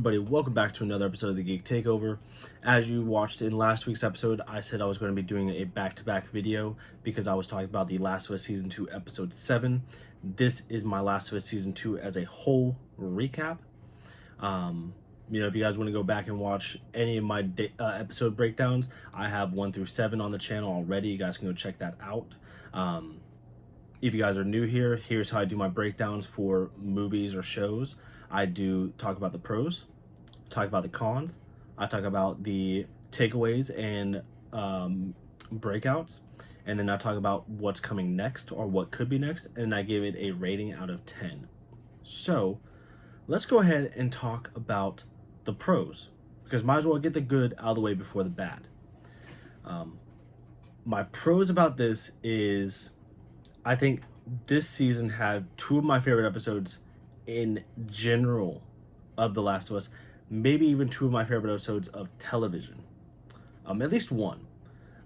everybody? Welcome back to another episode of the Geek Takeover. As you watched in last week's episode, I said I was going to be doing a back-to-back video because I was talking about The Last of Us Season 2, Episode 7. This is my Last of Us Season 2 as a whole recap. If you guys want to go back and watch any of my episode breakdowns, I have 1 through 7 on the channel already. You guys can go check that out. If you guys are new here, here's how I do my breakdowns for movies or shows. I do talk about the pros, talk about the cons, I talk about the takeaways and breakouts, and then I talk about what's coming next or what could be next, and I give it a rating out of 10. So let's go ahead and talk about the pros, because might as well get the good out of the way before the bad. My pros about this is I think this season had two of my favorite episodes in general of The Last of Us, maybe even two of my favorite episodes of television. At least one.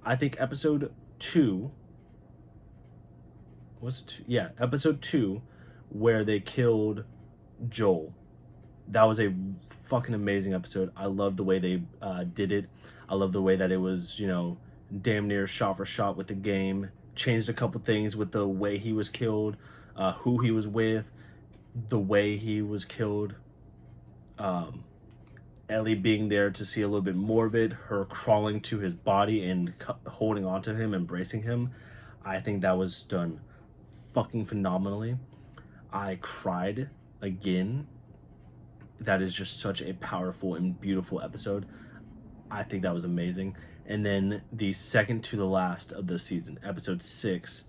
I think episode 2, was it 2? Yeah, episode 2, where they killed Joel. That was a fucking amazing episode. I love the way they did it. I love the way that it was, damn near shot for shot with the game. Changed a couple things with the way he was killed, who he was with, the way he was killed, Ellie being there to see a little bit more of it, her crawling to his body and holding onto him, embracing him. I think that was done fucking phenomenally. I cried again. That is just such a powerful and beautiful episode. I think that was amazing. And then the second to the last of the season, episode 6,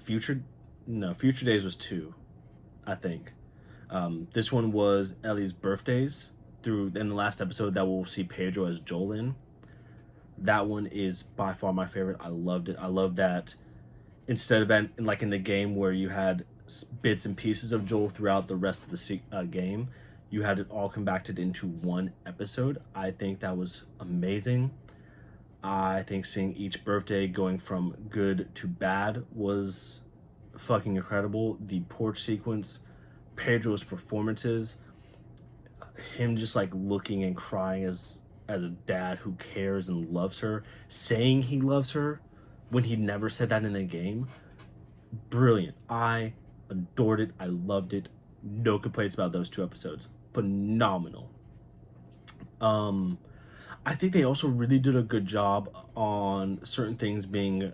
Future Days was 2, I think. This one was Ellie's birthdays in the last episode that we'll see Pedro as Joel in. That one is by far my favorite. I loved it. I love that instead of in the game where you had bits and pieces of Joel throughout the rest of the game, you had it all compacted into one episode. I think that was amazing. I think seeing each birthday going from good to bad was fucking incredible. The porch sequence, Pedro's performances, him just looking and crying as a dad who cares and loves her, saying he loves her when he never said that in the game. Brilliant. I adored it. I loved it. No complaints about those 2 episodes. Phenomenal. I think they also really did a good job on certain things being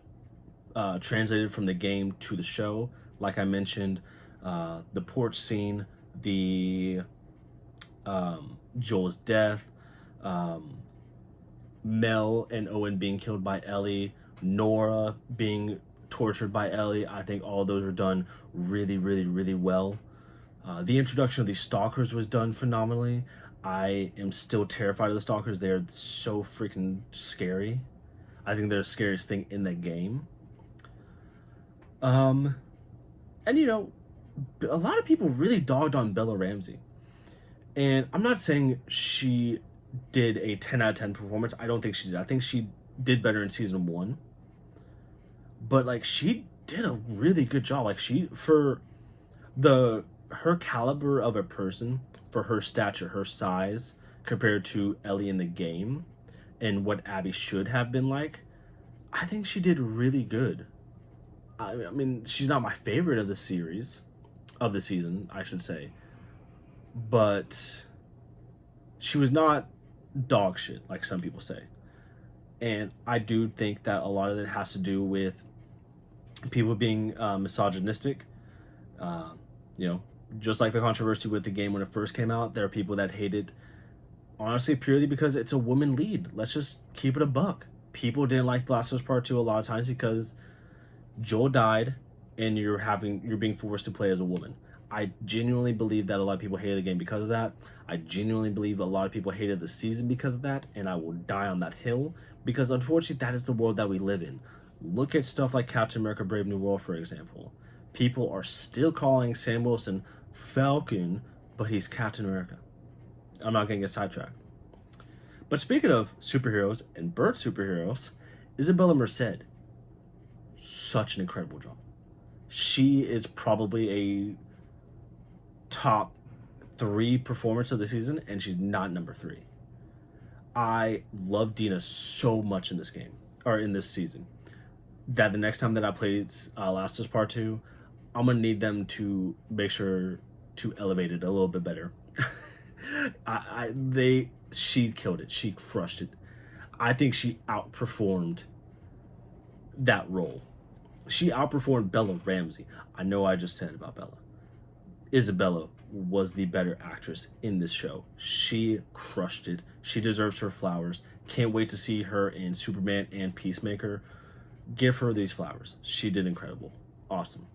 translated from the game to the show. Like I mentioned, the porch scene, the Joel's death, Mel and Owen being killed by Ellie, Nora being tortured by Ellie. I think all those were done really, really, really well. The introduction of these stalkers was done phenomenally. I am still terrified of the stalkers. They are so freaking scary. I think they're the scariest thing in the game. And a lot of people really dogged on Bella Ramsey. And I'm not saying she did a 10 out of 10 performance. I don't think she did. I think she did better in season 1. But she did a really good job. Her caliber of a person, for her stature, her size, compared to Ellie in the game, and what Abby should have been like, I think she did really good. I mean, she's not my favorite of the season, I should say. But she was not dog shit, like some people say. And I do think that a lot of it has to do with people being misogynistic. Just like the controversy with the game when it first came out, there are people that hate it, honestly, purely because it's a woman lead. Let's just keep it a buck. People didn't like The Last of Us Part 2 a lot of times because Joel died and you're being forced to play as a woman. I genuinely believe that a lot of people hated the game because of that. I genuinely believe a lot of people hated the season because of that, and I will die on that hill because unfortunately that is the world that we live in. Look at stuff like Captain America Brave New World, for example. People are still calling Sam Wilson Falcon, but he's Captain America. I'm not going to get sidetracked. But speaking of superheroes and bird superheroes, Isabella Merced, such an incredible job. She is probably a top 3 performance of the season, and she's not number 3. I love Dina so much in this game, or in this season, that the next time that I play Last of Us Part 2, I'm going to need them to make sure to elevate it a little bit better. She killed it. She crushed it. I think she outperformed that role. She outperformed Bella Ramsey. I know I just said it about Bella. Isabella was the better actress in this show. She crushed it. She deserves her flowers. Can't wait to see her in Superman and Peacemaker. Give her these flowers. She did incredible. Awesome.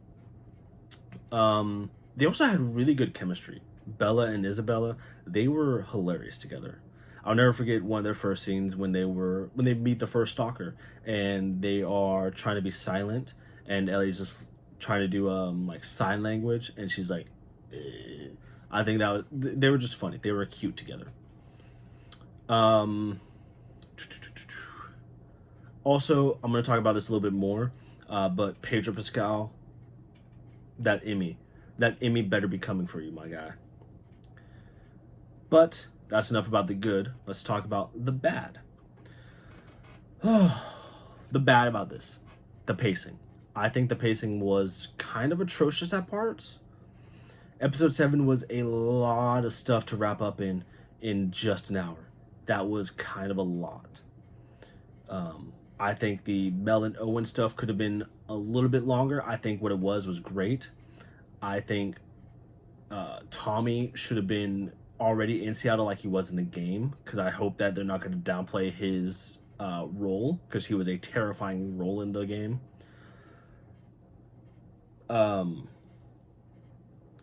They also had really good chemistry. Bella and Isabella, they were hilarious together. I'll never forget one of their first scenes when they meet the first stalker and they are trying to be silent, and Ellie's just trying to do like sign language, and she's like, eh. I think they were just funny. They were cute together. Also, I'm going to talk about this a little bit more, but Pedro Pascal, that Emmy better be coming for you, my guy. But that's enough about the good. Let's talk about the bad. The bad about this, the pacing. I think the pacing was kind of atrocious at parts. Episode 7 was a lot of stuff to wrap up in just an hour. That was kind of a lot. I think the Mel and Owen stuff could have been a little bit longer. I think what it was great. I think Tommy should have been already in Seattle like he was in the game, because I hope that they're not going to downplay his role, because he was a terrifying role in the game.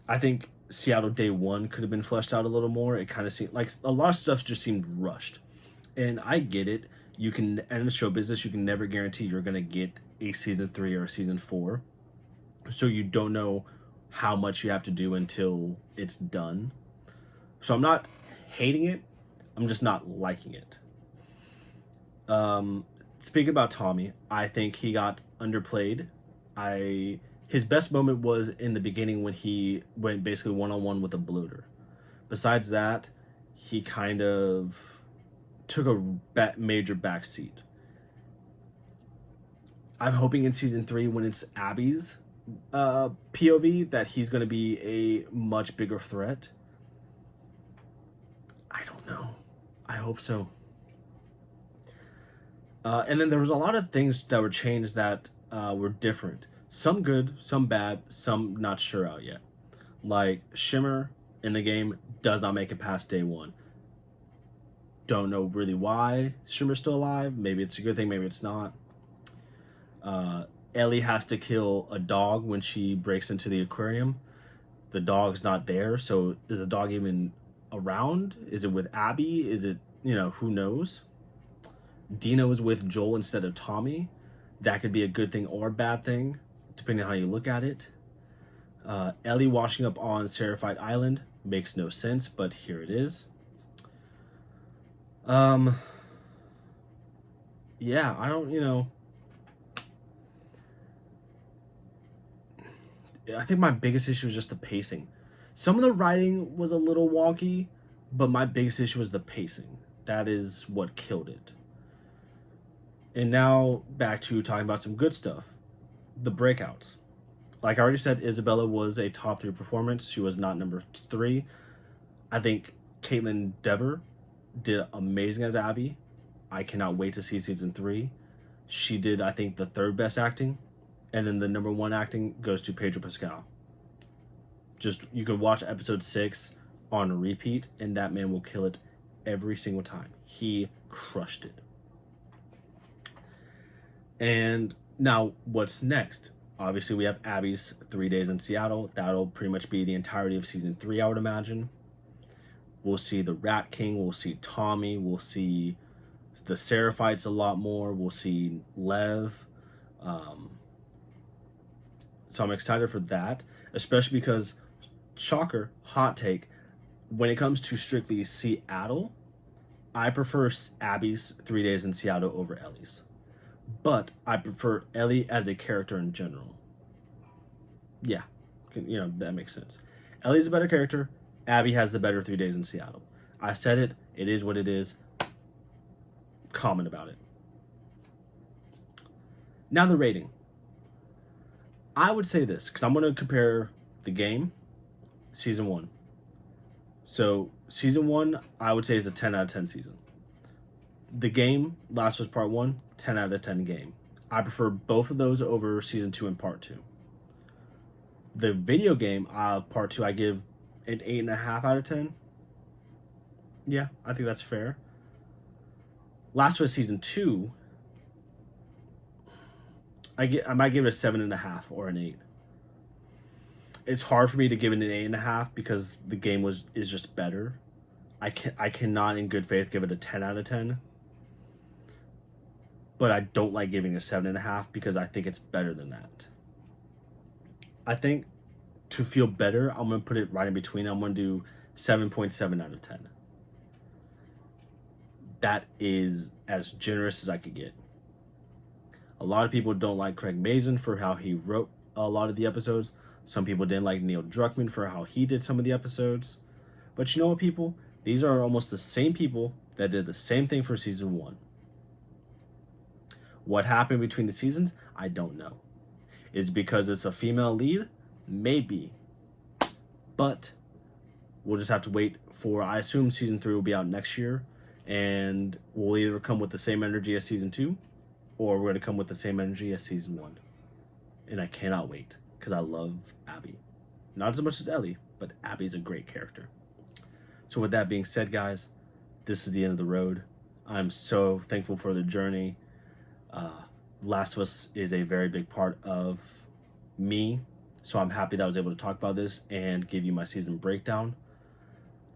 I think Seattle Day 1 could have been fleshed out a little more. It kind of seemed like a lot of stuff just seemed rushed. And I get it. You can, in the show business, you can never guarantee you're going to get a season 3 or a season 4. So you don't know how much you have to do until it's done. So I'm not hating it. I'm just not liking it. Speaking about Tommy, I think he got underplayed. His best moment was in the beginning when he went basically one-on-one with a bloater. Besides that, he kind of took a major backseat. I'm hoping in season 3, when it's Abby's POV, that he's going to be a much bigger threat. I don't know. I hope so. And then there was a lot of things that were changed that were different. Some good, some bad, some not sure out yet. Like Shimmer in the game does not make it past day 1. Don't know really why Shimmer's still alive. Maybe it's a good thing, maybe it's not. Ellie has to kill a dog when she breaks into the aquarium. The dog's not there, so is the dog even around? Is it with Abby? Is it, who knows? Dina was with Joel instead of Tommy. That could be a good thing or a bad thing, depending on how you look at it. Ellie washing up on Seraphite Island makes no sense, but here it is. Yeah, I don't, I think my biggest issue was just the pacing. Some of the writing was a little wonky, but my biggest issue was the pacing. That is what killed it. And now back to talking about some good stuff. The breakouts. Like I already said, Isabella was a top 3 performance. She was not number 3. I think Caitlin Dever did amazing as Abby. I cannot wait to see season 3. She did, I think, the 3rd best acting. And then the number 1 acting goes to Pedro Pascal. You can watch episode 6 on repeat, and that man will kill it every single time. He crushed it. And now, what's next? Obviously, we have Abby's 3 days in Seattle. That'll pretty much be the entirety of season 3, I would imagine. We'll see the Rat King. We'll see Tommy. We'll see the Seraphites a lot more. We'll see Lev. So I'm excited for that, especially because, shocker, hot take, when it comes to strictly Seattle, I prefer Abby's 3 days in Seattle over Ellie's. But I prefer Ellie as a character in general. Yeah, that makes sense. Ellie's a better character. Abby has the better 3 days in Seattle. I said it. It is what it is. Comment about it. Now the rating. I would say this, because I'm going to compare the game, season 1. So, season 1, I would say is a 10 out of 10 season. The game, Last of Us Part 1, 10 out of 10 game. I prefer both of those over season 2 and part 2. The video game, part 2, I give an 8.5 out of 10. Yeah, I think that's fair. Last of Us season 2, I might give it a 7.5 or an 8. It's hard for me to give it an 8.5 because the game is just better. I cannot in good faith give it a 10 out of 10. But I don't like giving it a 7.5 because I think it's better than that. I think to feel better, I'm going to put it right in between. I'm going to do 7.7 out of 10. That is as generous as I could get. A lot of people don't like Craig Mazin for how he wrote a lot of the episodes. Some people didn't like Neil Druckmann for how he did some of the episodes. But you know what, people? These are almost the same people that did the same thing for season 1. What happened between the seasons? I don't know. Is it because it's a female lead? Maybe. But we'll just have to wait for, I assume season 3 will be out next year. And we'll either come with the same energy as season 2, or we're going to come with the same energy as season 1. And I cannot wait, because I love Abby. Not as much as Ellie, but Abby's a great character. So with that being said, guys, this is the end of the road. I'm so thankful for the journey. Last of Us is a very big part of me, so I'm happy that I was able to talk about this and give you my season breakdown.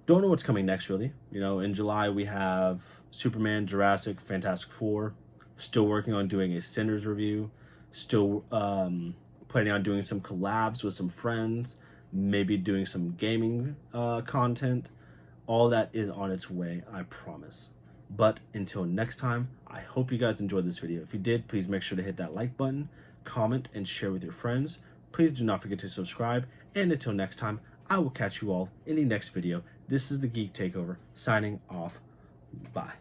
Don't know what's coming next, really. You know, in July we have Superman, Jurassic, Fantastic Four. Still working on doing a Sinners review. Still planning on doing some collabs with some friends. Maybe doing some gaming content. All that is on its way, I promise. But until next time, I hope you guys enjoyed this video. If you did, please make sure to hit that like button, comment, and share with your friends. Please do not forget to subscribe. And until next time, I will catch you all in the next video. This is the Geek Takeover, signing off. Bye.